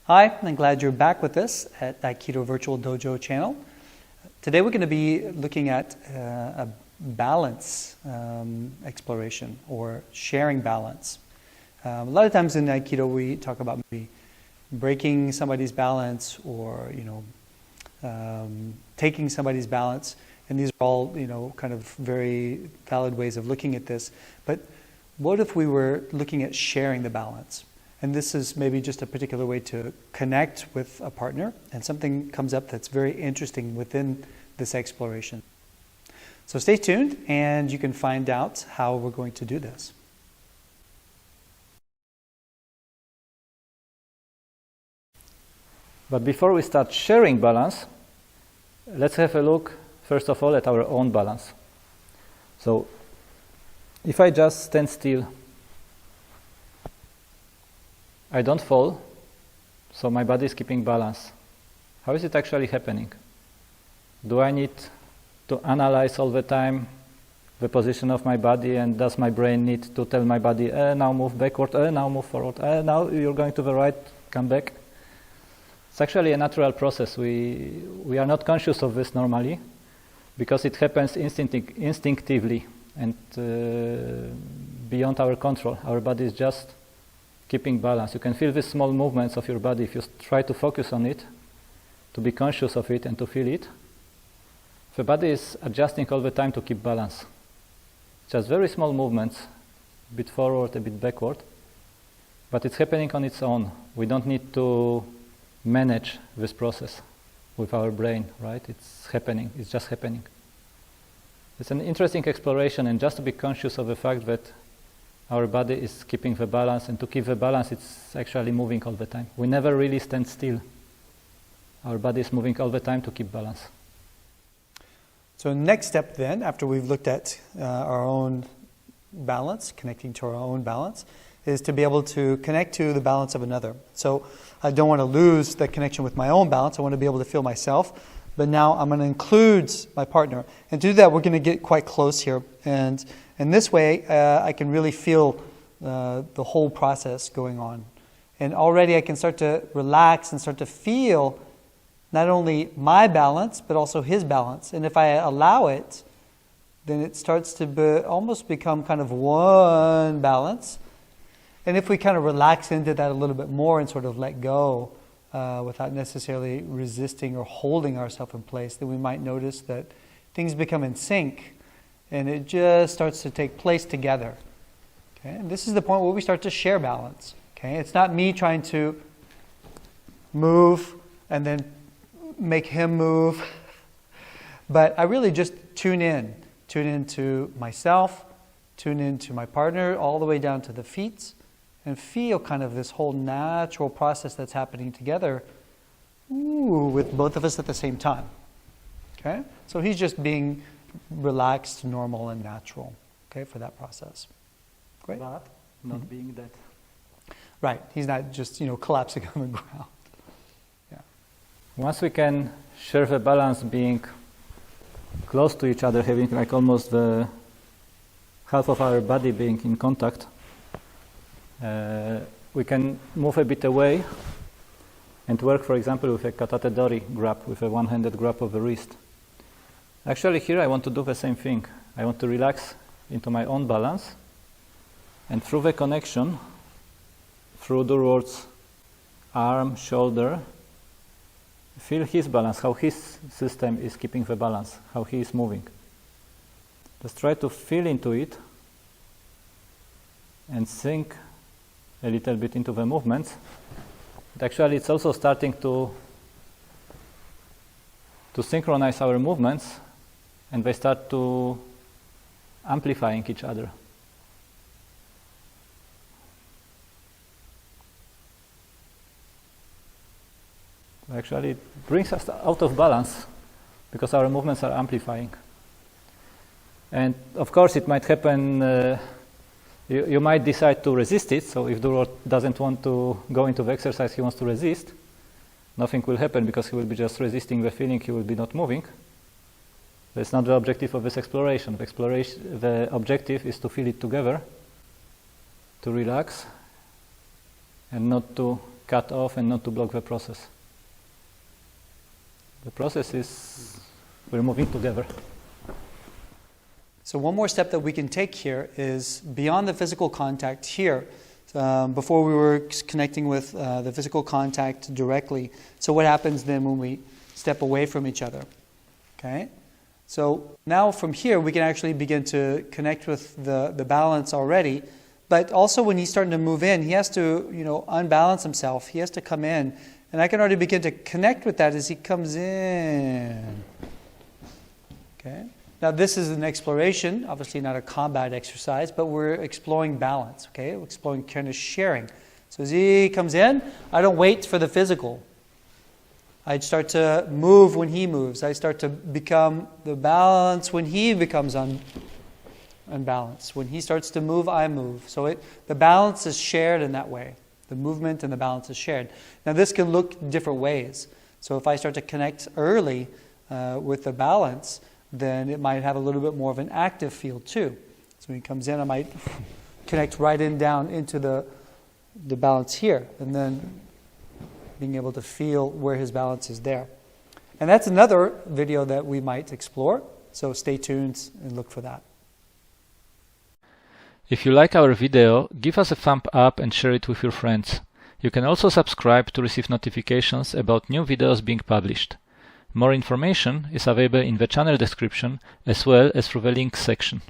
Hi, I'm glad you're back with us at Aikido Virtual Dojo channel. Today we're going to be looking at a balance exploration or sharing balance. A lot of times in Aikido we talk about maybe breaking somebody's balance or taking somebody's balance, and these are all kind of very valid ways of looking at this. But what if we were looking at sharing the balance? And this is maybe just a particular way to connect with a partner, and something comes up that's very interesting within this exploration. So stay tuned and you can find out how we're going to do this. But before we start sharing balance, let's have a look first of all at our own balance. So if I just stand still, I don't fall, so my body is keeping balance. How is it actually happening? Do I need to analyze all the time the position of my body, and does my brain need to tell my body, now move backward, now move forward, now you're going to the right, come back? It's actually a natural process. We are not conscious of this normally because it happens instinctively and beyond our control. Our body is just keeping balance. You can feel these small movements of your body if you try to focus on it, to be conscious of it and to feel it. The body is adjusting all the time to keep balance. Just very small movements, a bit forward, a bit backward, but it's happening on its own. We don't need to manage this process with our brain, right? It's happening, it's just happening. It's an interesting exploration, and just to be conscious of the fact that our body is keeping the balance, and to keep the balance, it's actually moving all the time. We never really stand still. Our body is moving all the time to keep balance. So next step then, after we've looked at our own balance, connecting to our own balance, is to be able to connect to the balance of another. So I don't want to lose the connection with my own balance. I want to be able to feel myself. But now I'm going to include my partner. And to do that, we're going to get quite close here. And in this way, I can really feel the whole process going on. And already I can start to relax and start to feel not only my balance, but also his balance. And if I allow it, then it starts to almost become kind of one balance. And if we kind of relax into that a little bit more and sort of let go without necessarily resisting or holding ourselves in place, then we might notice that things become in sync and it just starts to take place together. Okay? And this is the point where we start to share balance. Okay? It's not me trying to move and then make him move, but I really just tune into myself, tune into my partner, all the way down to the feet, and feel kind of this whole natural process that's happening together with both of us at the same time. Okay? So he's just being relaxed, normal, and natural, okay, for that process. Great. But not being dead. Right. He's not just, collapsing on the ground. Yeah. Once we can share the balance, being close to each other, having like almost the half of our body being in contact, we can move a bit away and work, for example, with a katate dori grab, with a one-handed grab of the wrist. Actually, here I want to do the same thing. I want to relax into my own balance, and through the connection, through Durward's arm, shoulder, feel his balance, how his system is keeping the balance, how he is moving. Just try to feel into it and sink a little bit into the movements. But actually, it's also starting to synchronize our movements, and they start to amplifying each other. Actually, it brings us out of balance because our movements are amplifying. And of course, it might happen, you might decide to resist it. So if Durward doesn't want to go into the exercise, he wants to resist, nothing will happen because he will be just resisting the feeling, he will be not moving. That's not the objective of this exploration. The objective is to feel it together, to relax, and not to cut off and not to block the process. The process is we're moving together. So one more step that we can take here is beyond the physical contact here. Before we were connecting with the physical contact directly. So what happens then when we step away from each other? Okay? So now from here we can actually begin to connect with the balance already. But also when he's starting to move in, he has to, unbalance himself. He has to come in. And I can already begin to connect with that as he comes in. Okay? Now this is an exploration, obviously not a combat exercise, but we're exploring balance, okay? We're exploring kind of sharing. So as he comes in, I don't wait for the physical. I start to move when he moves. I start to become the balance when he becomes unbalanced. When he starts to move, I move. So the balance is shared in that way. The movement and the balance is shared. Now this can look different ways. So if I start to connect early with the balance, then it might have a little bit more of an active feel too. So when he comes in, I might connect right down into the balance here, and then being able to feel where his balance is there. And that's another video that we might explore, so stay tuned and look for that. If you like our video, give us a thumb up and share it with your friends. You can also subscribe to receive notifications about new videos being published. More information is available in the channel description as well as through the links section.